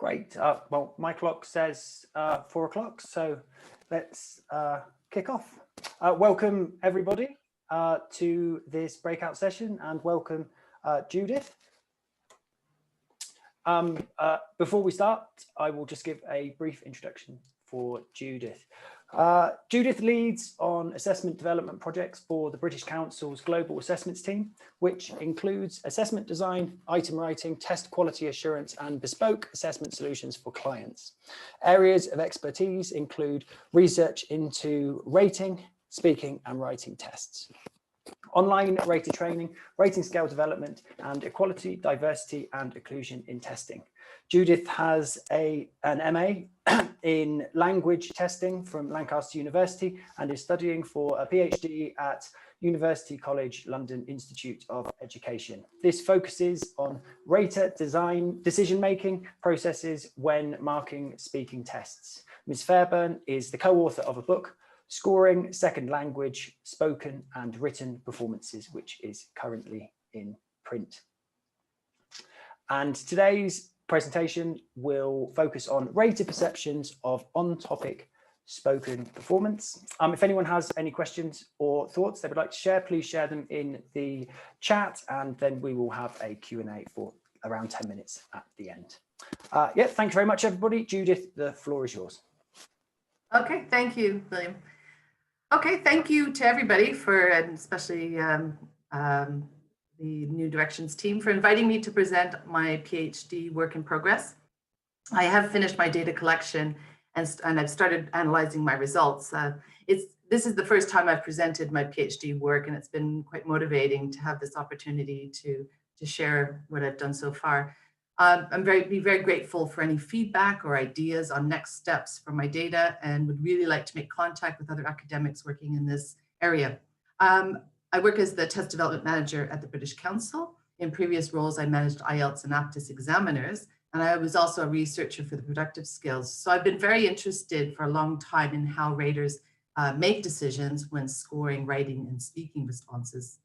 Great. Well, my clock says 4 o'clock, so let's kick off. Welcome, everybody, to this breakout session, and welcome, Judith. Before we start, I will just give a brief introduction for Judith. Judith leads on assessment development projects for the British Council's Global Assessments team, which includes assessment design, item writing, test quality assurance, and bespoke assessment solutions for clients. Areas of expertise include research into rating, speaking, and writing tests, online rater training, rating scale development, and equality, diversity, and inclusion in testing. Judith has an MA in language testing from Lancaster University and is studying for a PhD at University College London Institute of Education. This focuses on rater design decision-making processes when marking speaking tests. Ms. Fairburn is the co-author of a book, Scoring Second Language, Spoken and Written Performances, which is currently in print. And today's presentation will focus on rater perceptions of on-topic spoken performance. If anyone has any questions or thoughts they would like to share, please share them in the chat, and then we will have a Q&A for around 10 minutes at the end. Yeah, thank you very much, everybody. Judith, the floor is yours. Okay, thank you, William. Okay, thank you to everybody for, and especially the New Directions team, for inviting me to present my PhD work in progress. I have finished my data collection and I've started analyzing my results. This is the first time I've presented my PhD work, and it's been quite motivating to have this opportunity to share what I've done so far. I'm very grateful for any feedback or ideas on next steps for my data, and would really like to make contact with other academics working in this area. I work as the test development manager at the British Council. In previous roles, I managed IELTS and APTIS examiners, and I was also a researcher for the productive skills. So I've been very interested for a long time in how raters make decisions when scoring writing and speaking responses.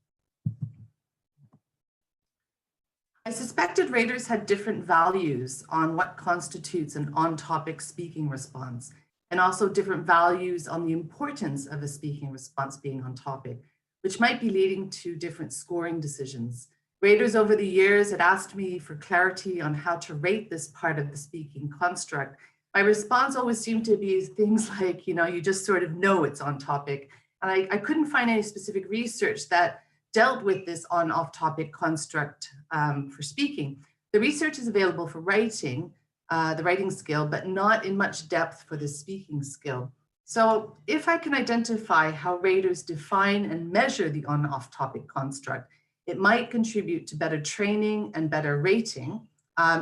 I suspected raters had different values on what constitutes an on-topic speaking response, and also different values on the importance of a speaking response being on topic, which might be leading to different scoring decisions. Raters over the years had asked me for clarity on how to rate this part of the speaking construct. My response always seemed to be things like, you just sort of know it's on topic. And I couldn't find any specific research that dealt with this on-off-topic construct for speaking. The research is available for writing, the writing skill, but not in much depth for the speaking skill. So if I can identify how raters define and measure the on-off-topic construct, it might contribute to better training and better rating.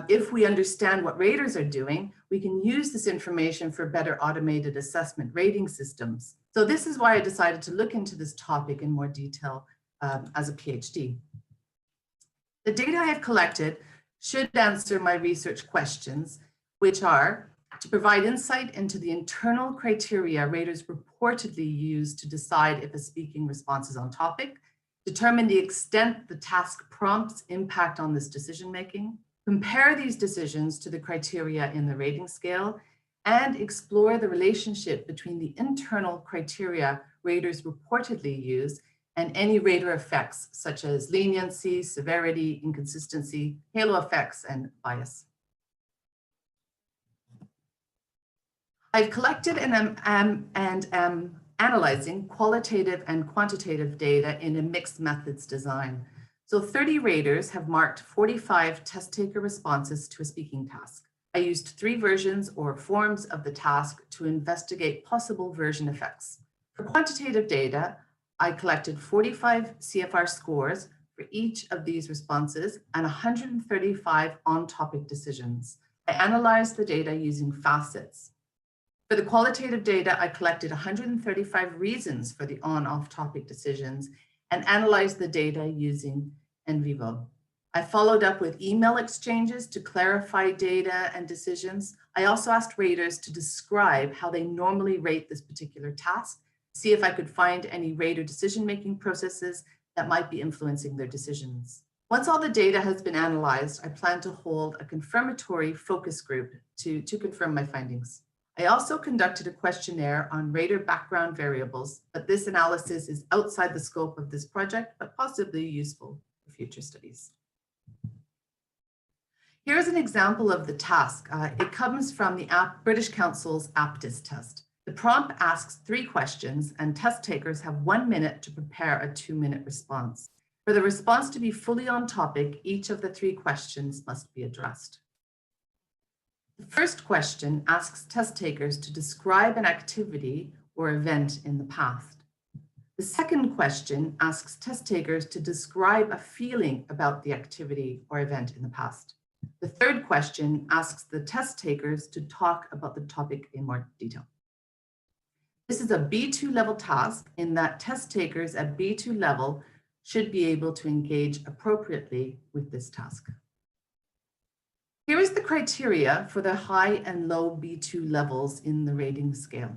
If we understand what raters are doing, we can use this information for better automated assessment rating systems. So this is why I decided to look into this topic in more detail as a PhD. The data I have collected should answer my research questions, which are to provide insight into the internal criteria raters reportedly use to decide if a speaking response is on topic, determine the extent the task prompts impact on this decision-making, compare these decisions to the criteria in the rating scale, and explore the relationship between the internal criteria raters reportedly use and any rater effects such as leniency, severity, inconsistency, halo effects, and bias. I've collected and am analyzing qualitative and quantitative data in a mixed methods design. So 30 raters have marked 45 test taker responses to a speaking task. I used 3 versions or forms of the task to investigate possible version effects. For quantitative data, I collected 45 CFR scores for each of these responses and 135 on-topic decisions. I analyzed the data using facets. For the qualitative data, I collected 135 reasons for the on-off topic decisions and analyzed the data using NVivo. I followed up with email exchanges to clarify data and decisions. I also asked raters to describe how they normally rate this particular task, see if I could find any rater decision-making processes that might be influencing their decisions. Once all the data has been analyzed, I plan to hold a confirmatory focus group to confirm my findings. I also conducted a questionnaire on rater background variables, but this analysis is outside the scope of this project, but possibly useful for future studies. Here's an example of the task. It comes from the British Council's Aptis test. The prompt asks 3 questions, and test takers have 1 minute to prepare a 2-minute response. For the response to be fully on topic, each of the 3 questions must be addressed. The first question asks test takers to describe an activity or event in the past. The second question asks test takers to describe a feeling about the activity or event in the past. The third question asks the test takers to talk about the topic in more detail. This is a B2 level task in that test takers at B2 level should be able to engage appropriately with this task. Here is the criteria for the high and low B2 levels in the rating scale.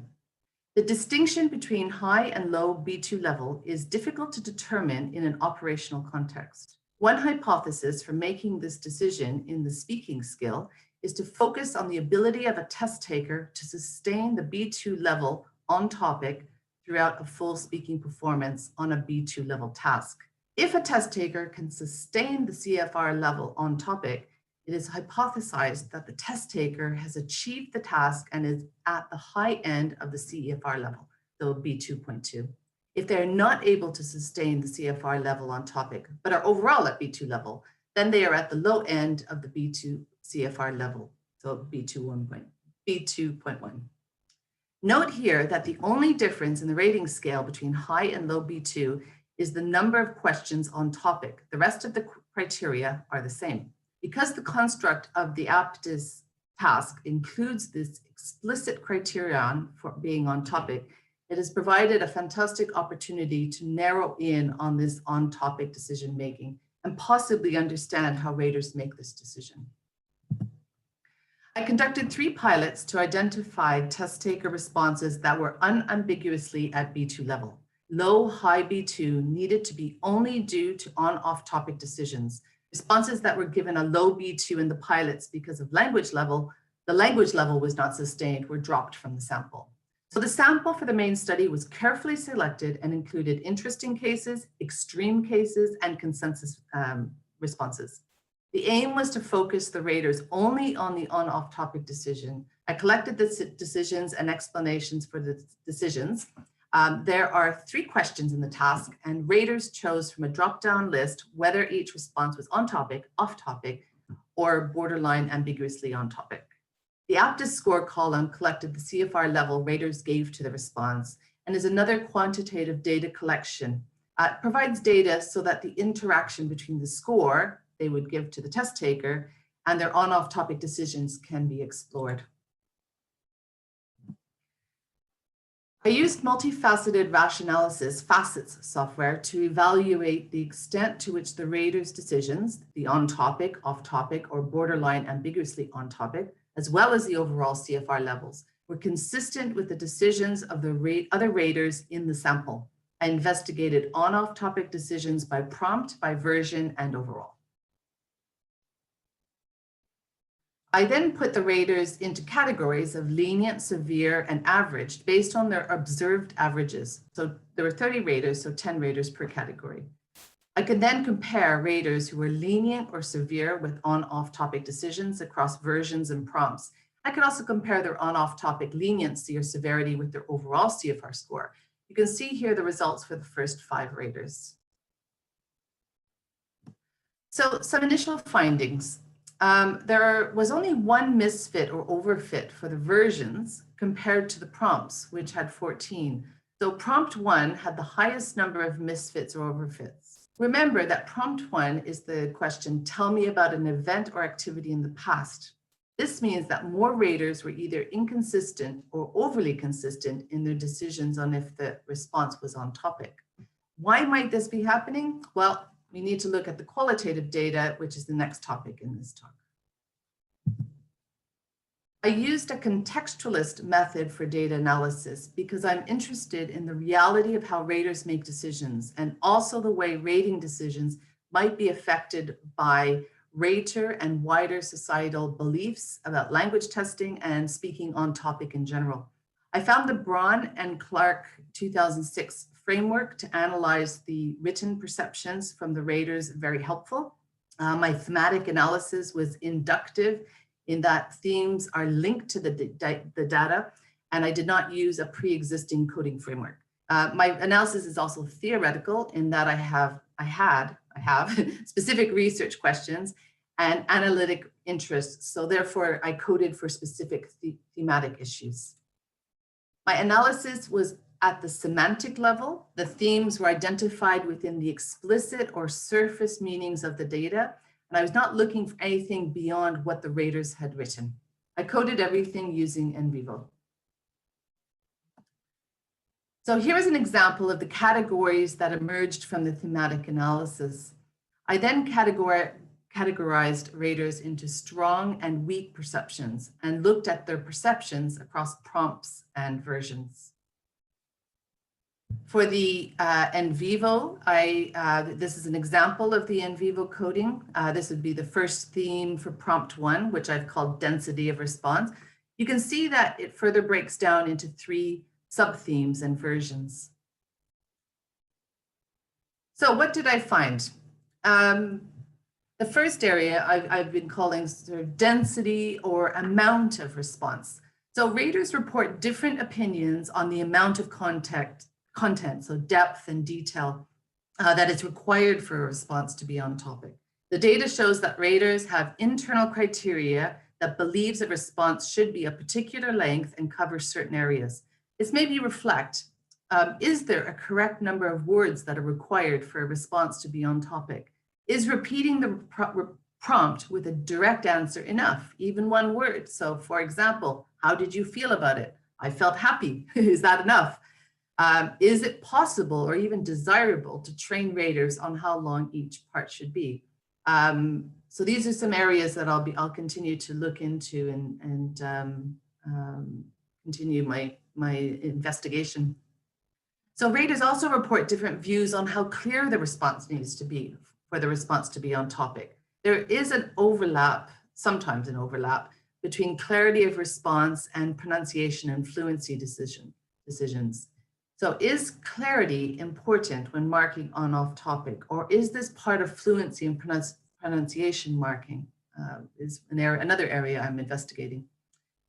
The distinction between high and low B2 level is difficult to determine in an operational context. One hypothesis for making this decision in the speaking skill is to focus on the ability of a test taker to sustain the B2 level on topic throughout a full speaking performance on a B2 level task. If a test taker can sustain the CFR level on topic, it is hypothesized that the test taker has achieved the task and is at the high end of the CFR level, so B2.2. If they're not able to sustain the CFR level on topic, but are overall at B2 level, then they are at the low end of the B2 CFR level, so B2.1. Note here that the only difference in the rating scale between high and low B2 is the number of questions on topic. The rest of the criteria are the same. Because the construct of the Aptis task includes this explicit criterion for being on topic, it has provided a fantastic opportunity to narrow in on this on-topic decision making and possibly understand how raters make this decision. I conducted 3 pilots to identify test taker responses that were unambiguously at B2 level. Low, high B2 needed to be only due to on-off topic decisions. Responses that were given a low B2 in the pilots because of language level, the language level was not sustained, were dropped from the sample. So the sample for the main study was carefully selected and included interesting cases, extreme cases, and consensus responses. The aim was to focus the raters only on the on-off topic decision. I collected the decisions and explanations for the decisions. There are 3 questions in the task, and raters chose from a drop-down list whether each response was on topic, off topic, or borderline ambiguously on topic. The Aptis score column collected the CFR level raters gave to the response and is another quantitative data collection. It provides data so that the interaction between the score they would give to the test taker and their on-off topic decisions can be explored. I used multifaceted rationalysis facets software to evaluate the extent to which the rater's decisions, the on-topic, off-topic, or borderline ambiguously on-topic, as well as the overall CFR levels, were consistent with the decisions of the other raters in the sample. I investigated on-off topic decisions by prompt, by version, and overall. I then put the raters into categories of lenient, severe, and average based on their observed averages. So there were 30 raters, so 10 raters per category. I could then compare raters who were lenient or severe with on-off topic decisions across versions and prompts. I could also compare their on-off topic leniency or severity with their overall CFR score. You can see here the results for the first 5 raters. So some initial findings. There was only 1 misfit or overfit for the versions compared to the prompts, which had 14. So prompt 1 had the highest number of misfits or overfits. Remember that prompt 1 is the question, tell me about an event or activity in the past. This means that more raters were either inconsistent or overly consistent in their decisions on if the response was on topic. Why might this be happening? Well, we need to look at the qualitative data, which is the next topic in this talk. I used a contextualist method for data analysis because I'm interested in the reality of how raters make decisions and also the way rating decisions might be affected by rater and wider societal beliefs about language testing and speaking on topic in general. I found the Braun and Clark 2006 framework to analyze the written perceptions from the raters very helpful. My thematic analysis was inductive in that themes are linked to the data, and I did not use a pre-existing coding framework. My analysis is also theoretical in that I have specific research questions and analytic interests. So therefore, I coded for specific thematic issues. My analysis was at the semantic level. The themes were identified within the explicit or surface meanings of the data, and I was not looking for anything beyond what the raters had written. I coded everything using NVivo. So here is an example of the categories that emerged from the thematic analysis. I then categorized raters into strong and weak perceptions and looked at their perceptions across prompts and versions. For the NVivo, this is an example of the NVivo coding. This would be the first theme for prompt 1, which I've called density of response. You can see that it further breaks down into 3 sub-themes and versions. So what did I find? The first area I've been calling sort of density or amount of response. So raters report different opinions on the amount of content, so depth and detail that is required for a response to be on topic. The data shows that raters have internal criteria that believes a response should be a particular length and cover certain areas. This made me reflect, is there a correct number of words that are required for a response to be on topic? Is repeating the prompt with a direct answer enough, even one word? So for example, how did you feel about it? I felt happy. Is that enough? Is it possible or even desirable to train raters on how long each part should be? So these are some areas that I'll continue to look into and continue my investigation. So raters also report different views on how clear the response needs to be for the response to be on topic. There is an overlap, sometimes an overlap, between clarity of response and pronunciation and fluency decisions. So is clarity important when marking on off topic, or is this part of fluency and pronunciation marking? Is another area I'm investigating.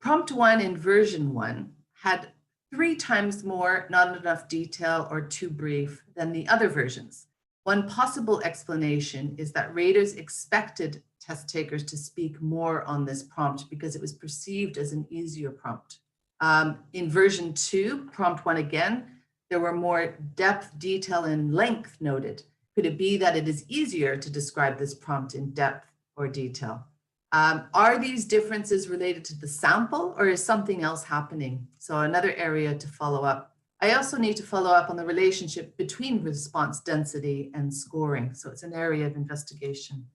Prompt 1 in version 1 had 3 times more not enough detail or too brief than the other versions. One possible explanation is that raters expected test takers to speak more on this prompt because it was perceived as an easier prompt. In version 2, prompt 1 again, there were more depth, detail, and length noted. Could it be that it is easier to describe this prompt in depth or detail? Are these differences related to the sample, or is something else happening? So another area to follow up. I also need to follow up on the relationship between response density and scoring. So it's an area of investigation.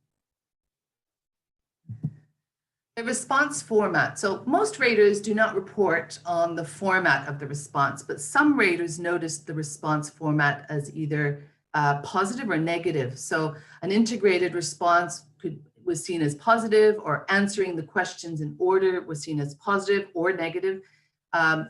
The response format. So most raters do not report on the format of the response, but some raters noticed the response format as either positive or negative. So an integrated response was seen as positive, or answering the questions in order was seen as positive or negative.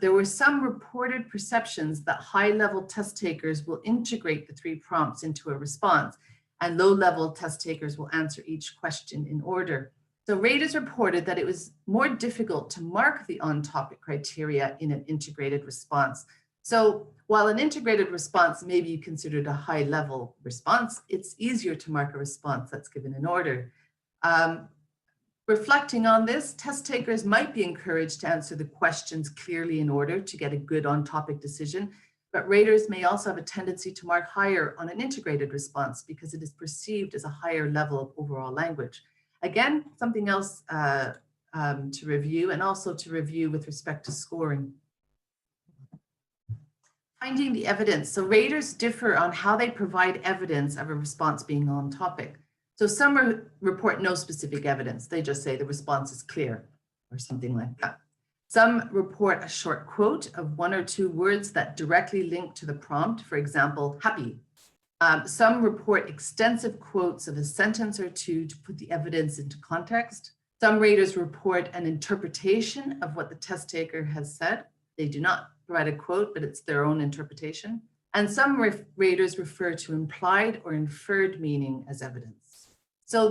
There were some reported perceptions that high-level test takers will integrate the 3 prompts into a response, and low-level test takers will answer each question in order. So raters reported that it was more difficult to mark the on-topic criteria in an integrated response. So while an integrated response may be considered a high-level response, it's easier to mark a response that's given in order. Reflecting on this, test takers might be encouraged to answer the questions clearly in order to get a good on-topic decision, but raters may also have a tendency to mark higher on an integrated response because it is perceived as a higher level of overall language. Again, something else to review, and also to review with respect to scoring. Finding the evidence. So raters differ on how they provide evidence of a response being on topic. So some report no specific evidence. They just say the response is clear or something like that. Some report a short quote of 1 or 2 words that directly link to the prompt. For example, happy. Some report extensive quotes of a sentence or two to put the evidence into context. Some raters report an interpretation of what the test taker has said. They do not provide a quote, but it's their own interpretation. And some raters refer to implied or inferred meaning as evidence. So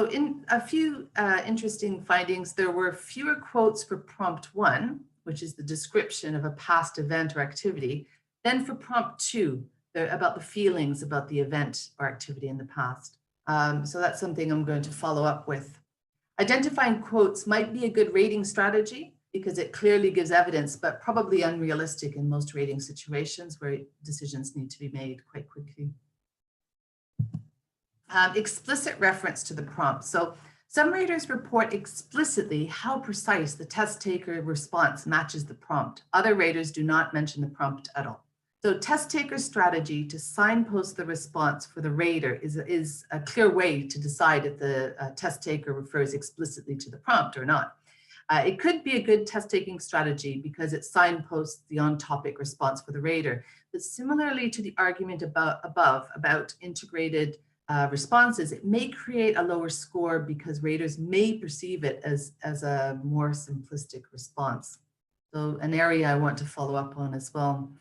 in a few interesting findings, there were fewer quotes for prompt 1, which is the description of a past event or activity, than for prompt 2, about the feelings about the event or activity in the past. So that's something I'm going to follow up with. Identifying quotes might be a good rating strategy because it clearly gives evidence, but probably unrealistic in most rating situations where decisions need to be made quite quickly. Explicit reference to the prompt. So some raters report explicitly how precise the test taker response matches the prompt. Other raters do not mention the prompt at all. So test taker's strategy to signpost the response for the rater is a clear way to decide if the test taker refers explicitly to the prompt or not. It could be a good test taking strategy because it signposts the on-topic response for the rater. But similarly to the argument above about integrated responses, it may create a lower score because raters may perceive it as a more simplistic response. So an area I want to follow up on as well.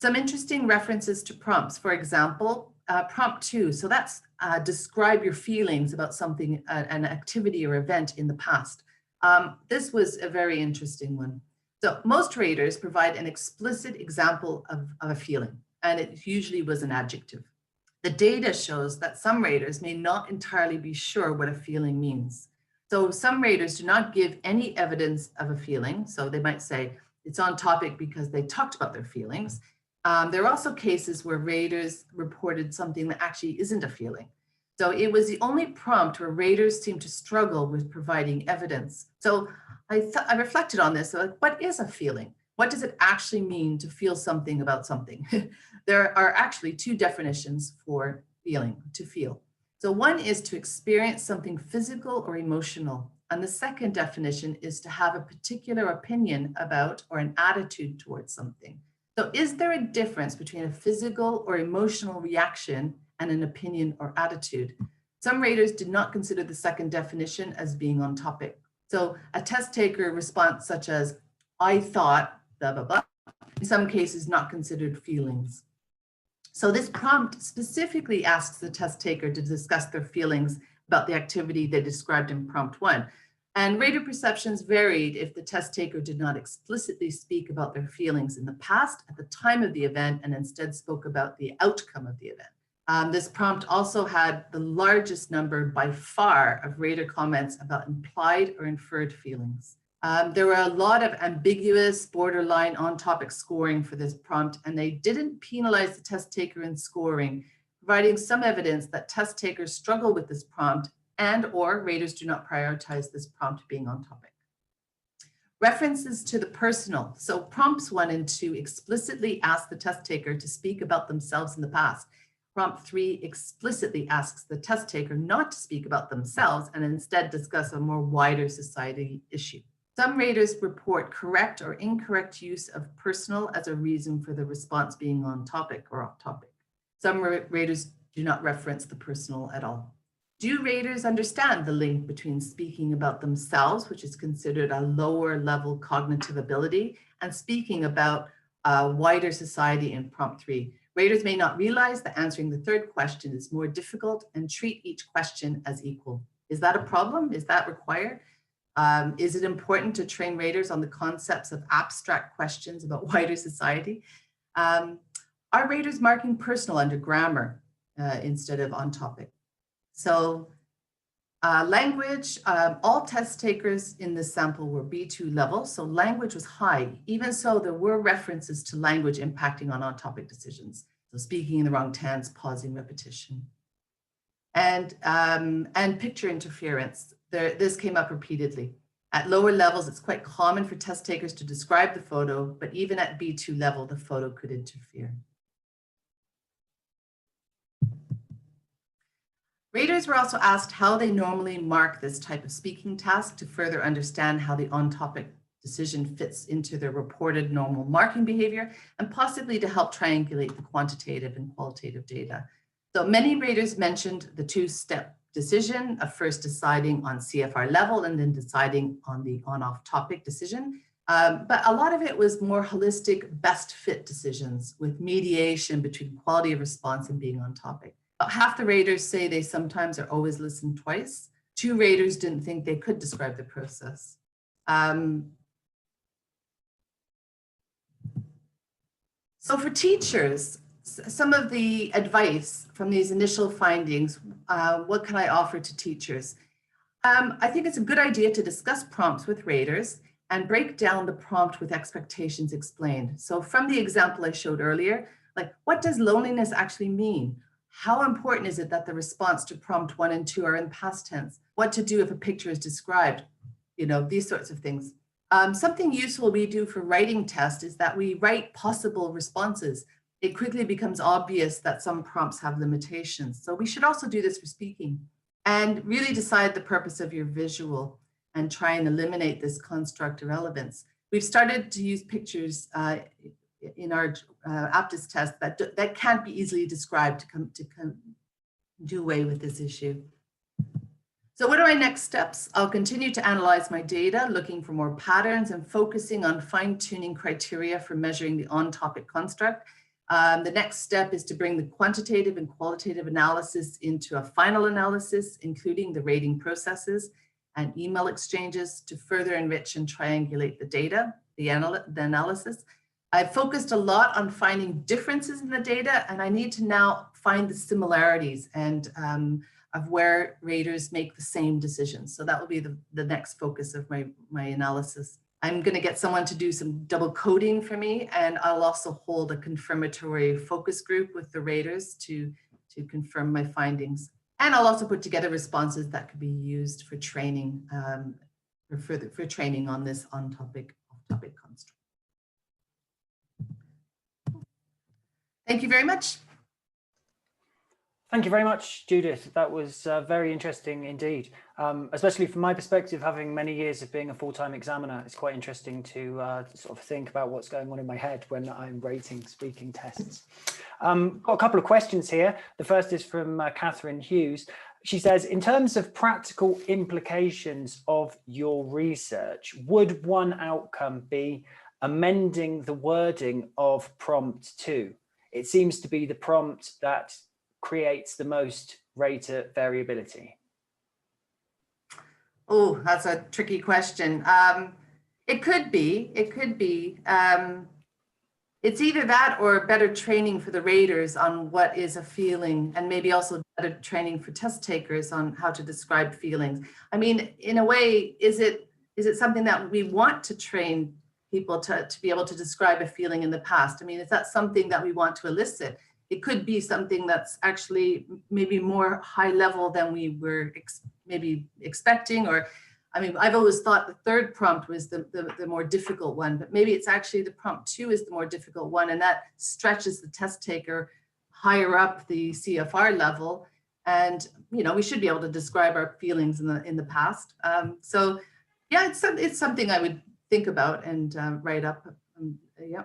Some interesting references to prompts. For example, prompt 2. So that's describe your feelings about something, an activity or event in the past. This was a very interesting one. So most raters provide an explicit example of a feeling, and it usually was an adjective. The data shows that some raters may not entirely be sure what a feeling means. So some raters do not give any evidence of a feeling. So they might say it's on topic because they talked about their feelings. There are also cases where raters reported something that actually isn't a feeling. So it was the only prompt where raters seemed to struggle with providing evidence. So I reflected on this. So like, what is a feeling? What does it actually mean to feel something about something? There are actually two definitions for feeling, to feel. So one is to experience something physical or emotional. And the second definition is to have a particular opinion about or an attitude towards something. So is there a difference between a physical or emotional reaction and an opinion or attitude? Some raters did not consider the second definition as being on topic. So a test taker response such as, I thought, blah, blah, blah, in some cases not considered feelings. So this prompt specifically asks the test taker to discuss their feelings about the activity they described in prompt 1. And rater perceptions varied if the test taker did not explicitly speak about their feelings in the past at the time of the event and instead spoke about the outcome of the event. This prompt also had the largest number by far of rater comments about implied or inferred feelings. There were a lot of ambiguous, borderline on-topic scoring for this prompt, and they didn't penalize the test taker in scoring, providing some evidence that test takers struggle with this prompt and or raters do not prioritize this prompt being on topic. References to the personal. So prompts 1 and 2 explicitly ask the test taker to speak about themselves in the past. Prompt 3 explicitly asks the test taker not to speak about themselves and instead discuss a more wider society issue. Some raters report correct or incorrect use of personal as a reason for the response being on topic or off topic. Some raters do not reference the personal at all. Do raters understand the link between speaking about themselves, which is considered a lower level cognitive ability, and speaking about wider society in prompt 3? Raters may not realize that answering the third question is more difficult and treat each question as equal. Is that a problem? Is that required? Is it important to train raters on the concepts of abstract questions about wider society? Are raters marking personal under grammar instead of on topic? So language, all test takers in this sample were B2 level, so language was high. Even so, there were references to language impacting on topic decisions. So speaking in the wrong tense, pausing, repetition. And picture interference. This came up repeatedly. At lower levels, it's quite common for test takers to describe the photo, but even at B2 level, the photo could interfere. Raters were also asked how they normally mark this type of speaking task to further understand how the on-topic decision fits into their reported normal marking behavior and possibly to help triangulate the quantitative and qualitative data. So many raters mentioned the two-step decision of first deciding on CFR level and then deciding on the on-off topic decision. But a lot of it was more holistic, best fit decisions with mediation between quality of response and being on topic. About half the raters say they sometimes or always listen twice. 2 raters didn't think they could describe the process. So for teachers, some of the advice from these initial findings, what can I offer to teachers? I think it's a good idea to discuss prompts with raters and break down the prompt with expectations explained. So from the example I showed earlier, like, what does loneliness actually mean? How important is it that the response to prompt 1 and 2 are in past tense? What to do if a picture is described? You know, these sorts of things. Something useful we do for writing tests is that we write possible responses. It quickly becomes obvious that some prompts have limitations. So we should also do this for speaking and really decide the purpose of your visual and try and eliminate this construct irrelevance. We've started to use pictures in our aptness test that can't be easily described to do away with this issue. So what are my next steps? I'll continue to analyze my data, looking for more patterns and focusing on fine-tuning criteria for measuring the on-topic construct. The next step is to bring the quantitative and qualitative analysis into a final analysis, including the rating processes and email exchanges to further enrich and triangulate the data, the analysis. I've focused a lot on finding differences in the data, and I need to now find the similarities and of where raters make the same decisions. So that will be the next focus of my analysis. I'm going to get someone to do some double coding for me, and I'll also hold a confirmatory focus group with the raters to confirm my findings. And I'll also put together responses that could be used for training, for training on this on-topic, off-topic construct. Thank you very much. Thank you very much, Judith. That was very interesting indeed, especially from my perspective, having many years of being a full-time examiner. It's quite interesting to sort of think about what's going on in my head when I'm rating speaking tests. Got a couple of questions here. The first is from Catherine Hughes. She says, in terms of practical implications of your research, would one outcome be amending the wording of prompt 2? It seems to be the prompt that creates the most rater variability. Oh, that's a tricky question. It could be. It's either that or better training for the raters on what is a feeling, and maybe also better training for test takers on how to describe feelings. I mean, in a way, is it something that we want to train people to be able to describe a feeling in the past? I mean, is that something that we want to elicit? It could be something that's actually maybe more high level than we were maybe expecting, or I mean, I've always thought the third prompt was the more difficult one, but maybe it's actually the prompt 2 is the more difficult one, and that stretches the test taker higher up the CFR level. And, you know, we should be able to describe our feelings in the past. So yeah, it's something I would think about and write up. Yeah.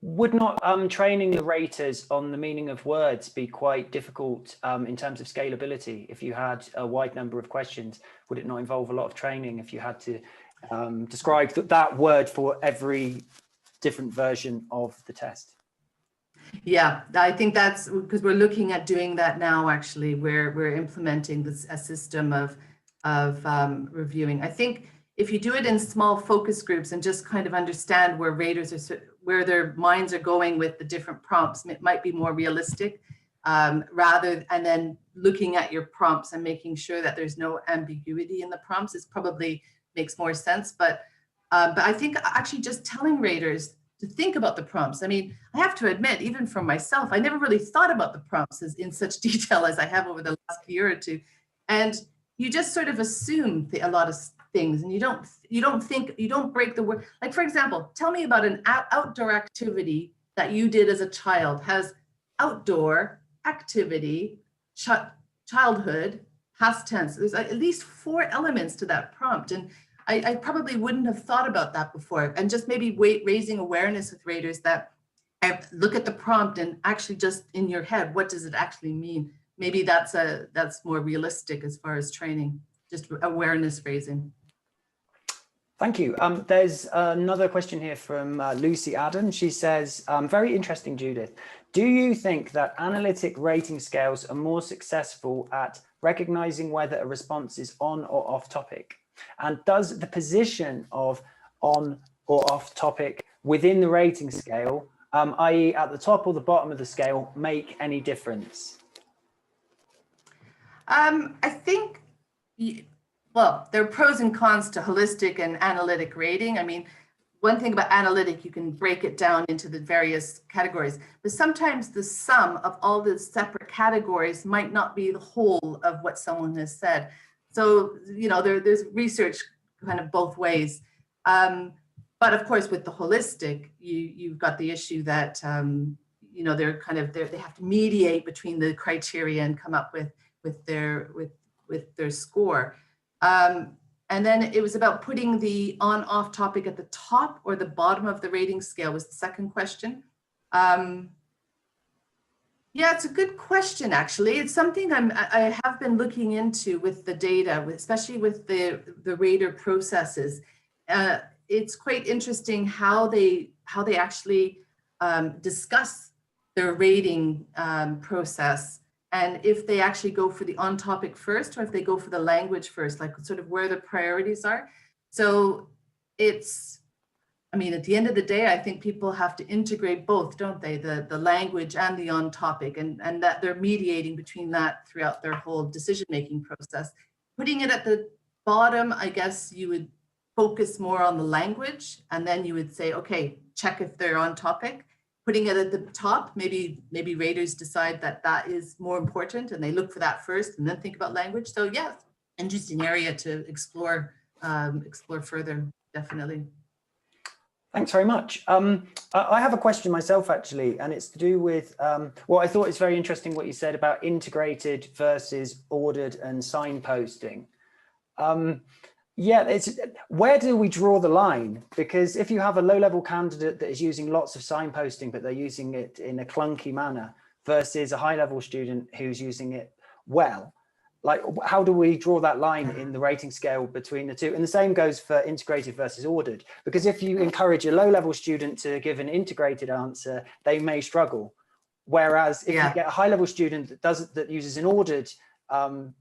Would not training the raters on the meaning of words be quite difficult in terms of scalability? If you had a wide number of questions, would it not involve a lot of training if you had to describe that word for every different version of the test? Yeah, I think that's because we're looking at doing that now. Actually, we're implementing a system of reviewing. I think if you do it in small focus groups and just kind of understand where raters are, where their minds are going with the different prompts, it might be more realistic, and then looking at your prompts and making sure that there's no ambiguity in the prompts is probably makes more sense. But I think actually just telling raters to think about the prompts. I mean, I have to admit, even for myself, I never really thought about the prompts in such detail as I have over the last year or two. And you just sort of assume a lot of things, and you don't break the word. Like, for example, tell me about an outdoor activity that you did as a child. Has outdoor activity, childhood, past tense. There's at least 4 elements to that prompt, and I probably wouldn't have thought about that before. And just maybe raising awareness with raters that look at the prompt and actually just in your head, what does it actually mean? Maybe that's more realistic as far as training, just awareness raising. Thank you. There's another question here from Lucy Adam. She says, very interesting, Judith. Do you think that analytic rating scales are more successful at recognizing whether a response is on or off topic? And does the position of on or off topic within the rating scale, i.e. at the top or the bottom of the scale, make any difference? I think, well, there are pros and cons to holistic and analytic rating. I mean, one thing about analytic, you can break it down into the various categories, but sometimes the sum of all the separate categories might not be the whole of what someone has said. So, you know, there's research kind of both ways. But of course, with the holistic, you've got the issue that, you know, they have to mediate between the criteria and come up with their score. And then it was about putting the on-off topic at the top or the bottom of the rating scale was the second question. Yeah, it's a good question, actually. It's something I have been looking into with the data, especially with the rater processes. It's quite interesting how they actually discuss their rating process, and if they actually go for the on topic first or if they go for the language first, like sort of where the priorities are. So it's, I mean, at the end of the day, I think people have to integrate both, don't they? The language and the on topic, and that they're mediating between that throughout their whole decision-making process. Putting it at the bottom, I guess you would focus more on the language, and then you would say, okay, check if they're on topic. Putting it at the top, maybe raters decide that that is more important and they look for that first and then think about language. So yeah, interesting area to explore further, definitely. Thanks very much. I have a question myself, actually, and it's to do with, well, I thought it's very interesting what you said about integrated versus ordered and signposting. Yeah, where do we draw the line? Because if you have a low-level candidate that is using lots of signposting, but they're using it in a clunky manner versus a high-level student who's using it well, like how do we draw that line in the rating scale between the two? And the same goes for integrated versus ordered, because if you encourage a low-level student to give an integrated answer, they may struggle. Whereas if you get a high-level student that uses an ordered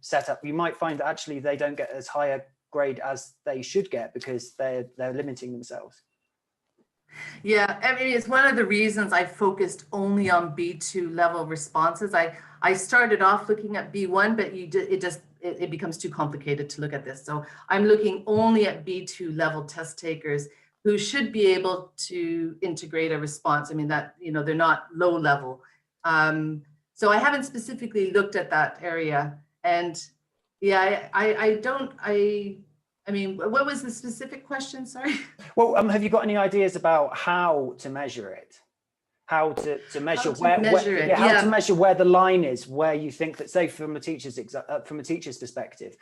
setup, you might find that actually they don't get as high a grade as they should get because they're limiting themselves. Yeah, I mean, it's one of the reasons I focused only on B2 level responses. I started off looking at B1, but it becomes too complicated to look at this. So I'm looking only at B2 level test takers who should be able to integrate a response. I mean, that, you know, they're not low level. So I haven't specifically looked at that area. And yeah, I mean, what was the specific question? Sorry. Well, have you got any ideas about how to measure it? How to measure to measure where the line is, where you think that, say, from a teacher's perspective,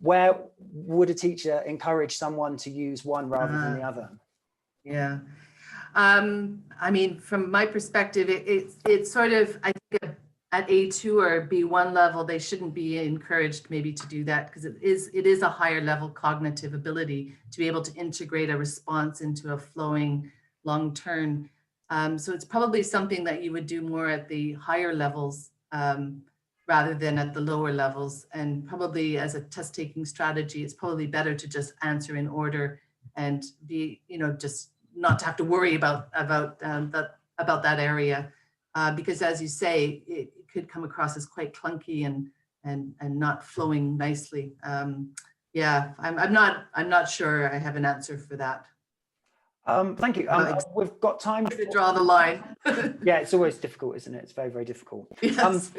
where would a teacher encourage someone to use one rather than the other? Yeah. I mean, from my perspective, it's sort of, I think at A2 or B1 level, they shouldn't be encouraged maybe to do that, because it is a higher level cognitive ability to be able to integrate a response into a flowing long turn. So it's probably something that you would do more at the higher levels rather than at the lower levels. And probably as a test taking strategy, it's probably better to just answer in order and be, you know, just not to have to worry about that area. Because as you say, it could come across as quite clunky and not flowing nicely. Yeah, I'm not sure I have an answer for that. Thank you. We've got time to draw the line. Yeah, it's always difficult, isn't it? It's very, very difficult. Yes.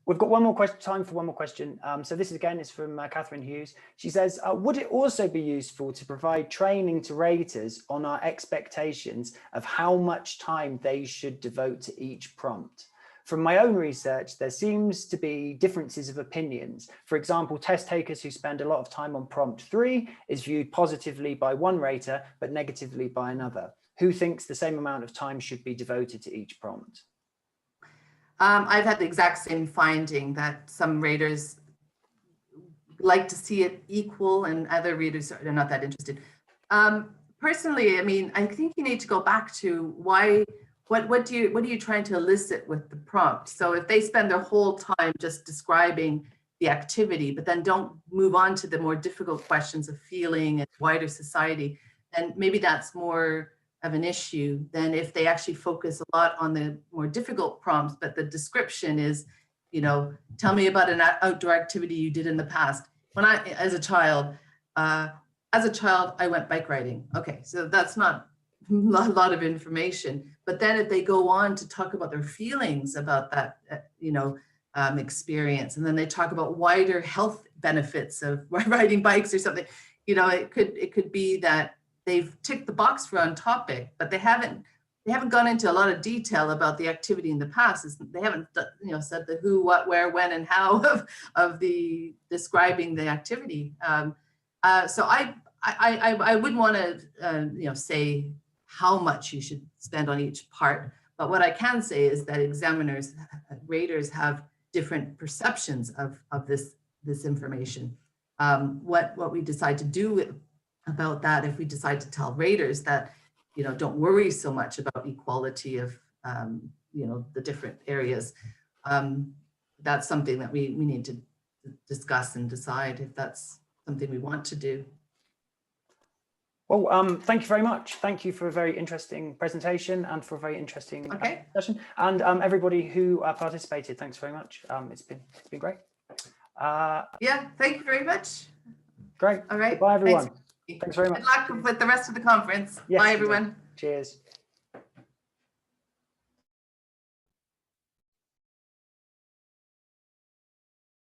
We've got time for one more question. So this again is from Catherine Hughes. She says, would it also be useful to provide training to raters on our expectations of how much time they should devote to each prompt? From my own research, there seems to be differences of opinions. For example, test takers who spend a lot of time on prompt 3 is viewed positively by one rater, but negatively by another. who thinks the same amount of time should be devoted to each prompt? I've had the exact same finding that some raters like to see it equal and other readers are not that interested. Personally, I mean, I think you need to go back to what are you trying to elicit with the prompt? So if they spend their whole time just describing the activity, but then don't move on to the more difficult questions of feeling and wider society, then maybe that's more of an issue than if they actually focus a lot on the more difficult prompts, but the description is, you know, tell me about an outdoor activity you did in the past. When as a child, I went bike riding. Okay, so that's not a lot of information. But then if they go on to talk about their feelings about that, experience, and then they talk about wider health benefits of riding bikes or something, you know, it could be that they've ticked the box for OnTopic, but they haven't gone into a lot of detail about the activity in the past. They haven't, said the who, what, where, when, and how of the describing the activity. So I wouldn't want to, say how much you should spend on each part. But what I can say is that raters have different perceptions of this information. What we decide to do about that, if we decide to tell raters that, don't worry so much about equality of, the different areas, that's something that we need to discuss and decide if that's something we want to do. Well, thank you very much. Thank you for a very interesting presentation and for a very interesting session. And everybody who participated, thanks very much. It's been great. Yeah, thank you very much. Great. All right. Bye, everyone. Thanks very much. Good luck with the rest of the conference. Yes, bye, everyone. Cheers.